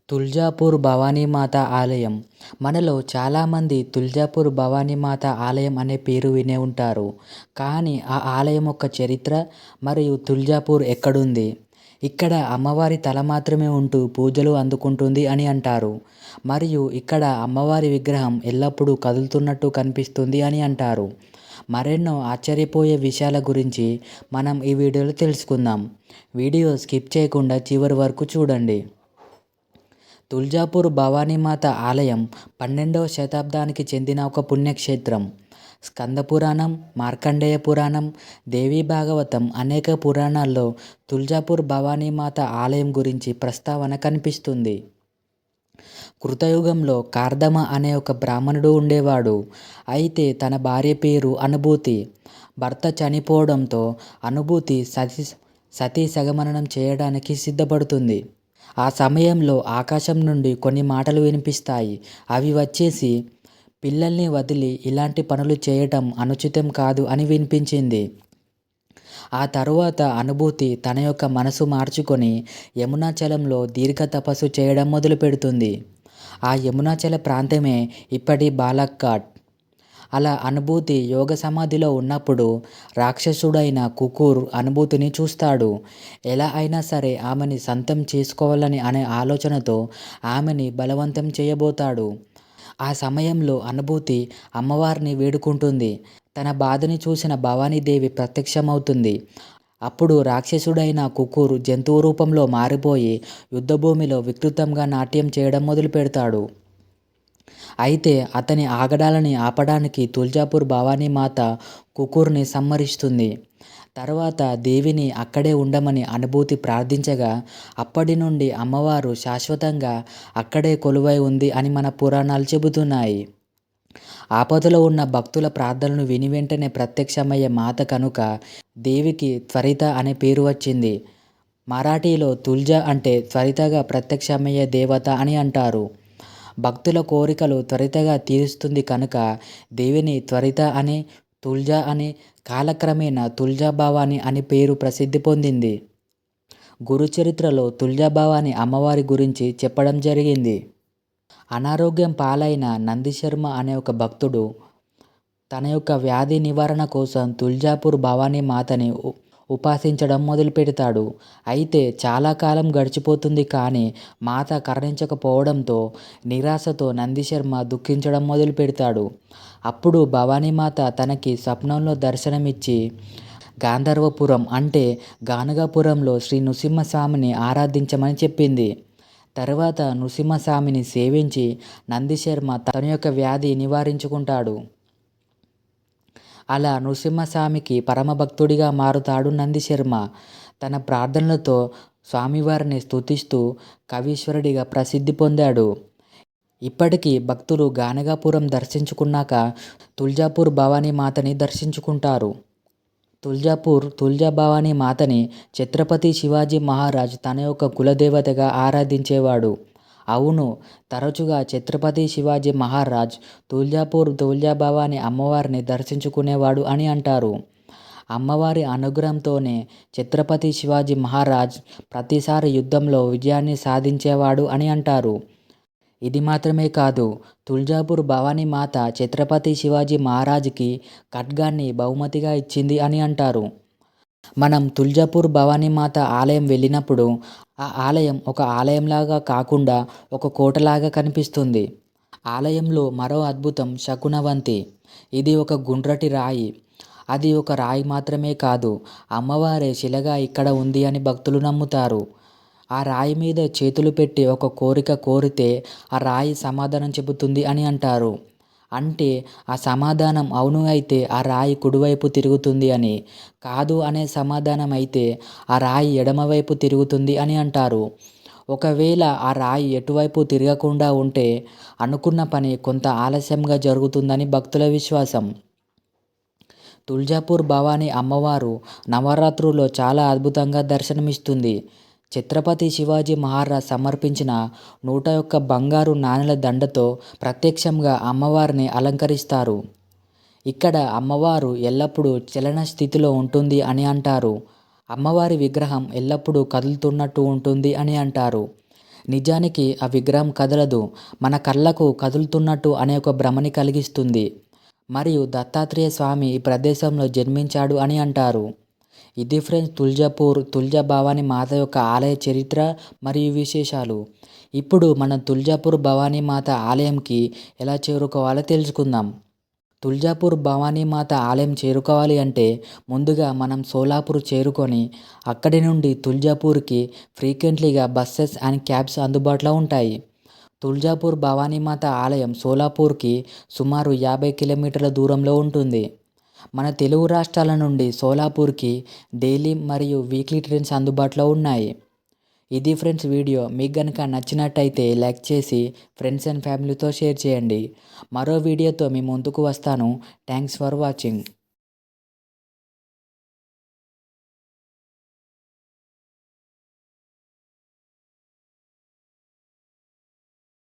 తుల్జాపూర్ భవానీమాత ఆలయం. మనలో చాలామంది తుల్జాపూర్ భవానీమాత ఆలయం అనే పేరు వినే ఉంటారు. కానీ ఆ ఆలయం యొక్క చరిత్ర మరియు తుల్జాపూర్ ఎక్కడుంది? ఇక్కడ అమ్మవారి తల మాత్రమే ఉంటూ పూజలు అందుకుంటుంది అని అంటారు. మరియు ఇక్కడ అమ్మవారి విగ్రహం ఎల్లప్పుడూ కదులుతున్నట్టు కనిపిస్తుంది అని అంటారు. మరెన్నో ఆశ్చర్యపోయే విషయాల గురించి మనం ఈ వీడియోలో తెలుసుకుందాం. వీడియో స్కిప్ చేయకుండా చివరి వరకు చూడండి. తుల్జాపూర్ భవానీమాత ఆలయం 12వ శతాబ్దానికి చెందిన ఒక పుణ్యక్షేత్రం. స్కంద పురాణం, మార్కండేయ పురాణం, దేవీ భాగవతం అనేక పురాణాల్లో తుల్జాపూర్ భవానీమాత ఆలయం గురించి ప్రస్తావన కనిపిస్తుంది. కృతయుగంలో కార్దమ అనే ఒక బ్రాహ్మణుడు ఉండేవాడు. అయితే తన భార్య పేరు అనుభూతి. భర్త చనిపోవడంతో అనుభూతి సతీ సగమనం చేయడానికి సిద్ధపడుతుంది. ఆ సమయంలో ఆకాశం నుండి కొన్ని మాటలు వినిపిస్తాయి. అవి వచ్చేసి, పిల్లల్ని వదిలి ఇలాంటి పనులు చేయటం అనుచితం కాదు అని వినిపించింది. ఆ తరువాత అనుభూతి తన యొక్క మనసు మార్చుకొని యమునాచలంలో దీర్ఘ తపస్సు చేయడం మొదలు పెడుతుంది. ఆ యమునాచల ప్రాంతమే ఇప్పటి బాలక్ఘాట్. అలా అనుభూతి యోగ సమాధిలో ఉన్నప్పుడు రాక్షసుడైన కుకుర్ అనుభూతిని చూస్తాడు. ఎలా అయినా సరే ఆమెని సొంతం చేసుకోవాలని అనే ఆలోచనతో ఆమెని బలవంతం చేయబోతాడు. ఆ సమయంలో అనుభూతి అమ్మవారిని వేడుకుంటుంది. తన బాధని చూసిన భవానీదేవి ప్రత్యక్షమవుతుంది. అప్పుడు రాక్షసుడైన కుకుర్ జంతువు రూపంలో మారిపోయి యుద్ధభూమిలో వికృతంగా నాట్యం చేయడం మొదలు పెడతాడు. అయితే అతని ఆగడాలని ఆపడానికి తుల్జాపూర్ భవానీమాత కుకుర్ని సంహరిస్తుంది. తర్వాత దేవిని అక్కడే ఉండమని అనుభూతి ప్రార్థించగా అప్పటి నుండి అమ్మవారు శాశ్వతంగా అక్కడే కొలువై ఉంది అని మన పురాణాలు చెబుతున్నాయి. ఆపదలో ఉన్న భక్తుల ప్రార్థనలు విని వెంటనే ప్రత్యక్షమయ్యే మాత కనుక దేవికి త్వరిత అనే పేరు వచ్చింది. మరాఠీలో తుల్జా అంటే త్వరితగా ప్రత్యక్షమయ్యే దేవత అని అంటారు. భక్తుల కోరికలు త్వరితగా తీరుస్తుంది కనుక దేవిని త్వరిత అని, తుల్జా అని, కాలక్రమేణా తుల్జా భవాని అని పేరు ప్రసిద్ధి పొందింది. గురుచరిత్రలో తుల్జా భవాని అమ్మవారి గురించి చెప్పడం జరిగింది. అనారోగ్యం పాలైన నందిశర్మ అనే ఒక భక్తుడు తన యొక్క వ్యాధి నివారణ కోసం తుల్జాపూర్ భవానీ మాతని ఉపాసించడం మొదలు పెడతాడు. అయితే చాలా కాలం గడిచిపోతుంది కానీ మాత కరుణించకపోవడంతో నిరాశతో నందిశర్మ దుఃఖించడం మొదలు పెడతాడు. అప్పుడు భవానీమాత తనకి స్వప్నంలో దర్శనమిచ్చి గాంధర్వపురం అంటే గానగాపురంలో శ్రీ నృసింహస్వామిని ఆరాధించమని చెప్పింది. తర్వాత నృసింహస్వామిని సేవించి నందిశర్మ తన యొక్క వ్యాధి నివారించుకుంటాడు. అలా నృసింహస్వామికి పరమభక్తుడిగా మారుతాడు నందిశర్మ. తన ప్రార్థనలతో స్వామివారిని స్తుతిస్తూ కవీశ్వరుడిగా ప్రసిద్ధి పొందాడు. ఇప్పటికీ భక్తులు గానగాపురం దర్శించుకున్నాక తుల్జాపూర్ భవానీ మాతని దర్శించుకుంటారు. తుల్జా భవానీ మాతని ఛత్రపతి శివాజీ మహారాజ్ తన యొక్క కులదేవతగా ఆరాధించేవాడు. అవును, తరచుగా ఛత్రపతి శివాజీ మహారాజ్ తుల్జా భవానీ అమ్మవారిని దర్శించుకునేవాడు అని అంటారు. అమ్మవారి అనుగ్రహంతోనే ఛత్రపతి శివాజీ మహారాజ్ ప్రతిసారి యుద్ధంలో విజయాన్ని సాధించేవాడు అని అంటారు. ఇది మాత్రమే కాదు, తుల్జాపూర్ భవానీ మాత ఛత్రపతి శివాజీ మహారాజ్కి ఖడ్గాన్ని బహుమతిగా ఇచ్చింది అని అంటారు. మనం తుల్జాపూర్ భవానీమాత ఆలయం వెళ్ళినప్పుడు ఆ ఆలయం ఒక ఆలయంలాగా కాకుండా ఒక కోటలాగా కనిపిస్తుంది. ఆలయంలో మరో అద్భుతం శకునవంతి. ఇది ఒక గుండ్రటి రాయి. అది ఒక రాయి మాత్రమే కాదు, అమ్మవారే శిలగా ఇక్కడ ఉంది అని భక్తులు నమ్ముతారు. ఆ రాయి మీద చేతులు పెట్టి ఒక కోరిక కోరితే ఆ రాయి సమాధానం చెబుతుంది అని అంటారు. అంటే ఆ సమాధానం అవును అయితే ఆ రాయి కుడివైపు తిరుగుతుంది అని, కాదు అనే సమాధానం అయితే ఆ రాయి ఎడమవైపు తిరుగుతుంది అని అంటారు. ఒకవేళ ఆ రాయి ఎటువైపు తిరగకుండా ఉంటే అనుకున్న పని కొంత ఆలస్యంగా జరుగుతుందని భక్తుల విశ్వాసం. తుల్జాపూర్ భవానీ అమ్మవారు నవరాత్రుల్లో చాలా అద్భుతంగా దర్శనమిస్తుంది. ఛత్రపతి శివాజీ మహారాజ్ సమర్పించిన 101 బంగారు నాణేల దండతో ప్రత్యక్షంగా అమ్మవారిని అలంకరిస్తారు. ఇక్కడ అమ్మవారు ఎల్లప్పుడూ చలన స్థితిలో ఉంటుంది అని అంటారు. అమ్మవారి విగ్రహం ఎల్లప్పుడూ కదులుతున్నట్టు ఉంటుంది అని అంటారు. నిజానికి ఆ విగ్రహం కదలదు, మన కళ్ళకు కదులుతున్నట్టు అనే ఒక భ్రమని కలిగిస్తుంది. మరియు దత్తాత్రేయ స్వామి ఈ ప్రదేశంలో జన్మించాడు అని అంటారు. ఇది ఫ్రెండ్స్ తుల్జాపూర్ తుల్జా భవానీ మాత యొక్క ఆలయ చరిత్ర మరియు విశేషాలు. ఇప్పుడు మనం తుల్జాపూర్ భవానీ మాత ఆలయంకి ఎలా చేరుకోవాలో తెలుసుకుందాం. తుల్జాపూర్ భవానీ మాత ఆలయం చేరుకోవాలి అంటే ముందుగా మనం సోలాపూర్ చేరుకొని అక్కడి నుండి తుల్జాపూర్కి ఫ్రీక్వెంట్లీగా బస్సెస్ అండ్ క్యాబ్స్ అందుబాటులో ఉంటాయి. తుల్జాపూర్ భవానీ మాత ఆలయం సోలాపూర్కి సుమారు 50 కిలోమీటర్ల దూరంలో ఉంటుంది. మన తెలుగు రాష్ట్రాల నుండి సోలాపూర్కి డైలీ మరియు వీక్లీ ట్రైన్స్ అందుబాటులో ఉన్నాయి. ఇది ఫ్రెండ్స్ వీడియో. మీకు కనుక నచ్చినట్టయితే లైక్ చేసి ఫ్రెండ్స్ అండ్ ఫ్యామిలీతో షేర్ చేయండి. మరో వీడియోతో మీ ముందుకు వస్తాను. Thanks for watching.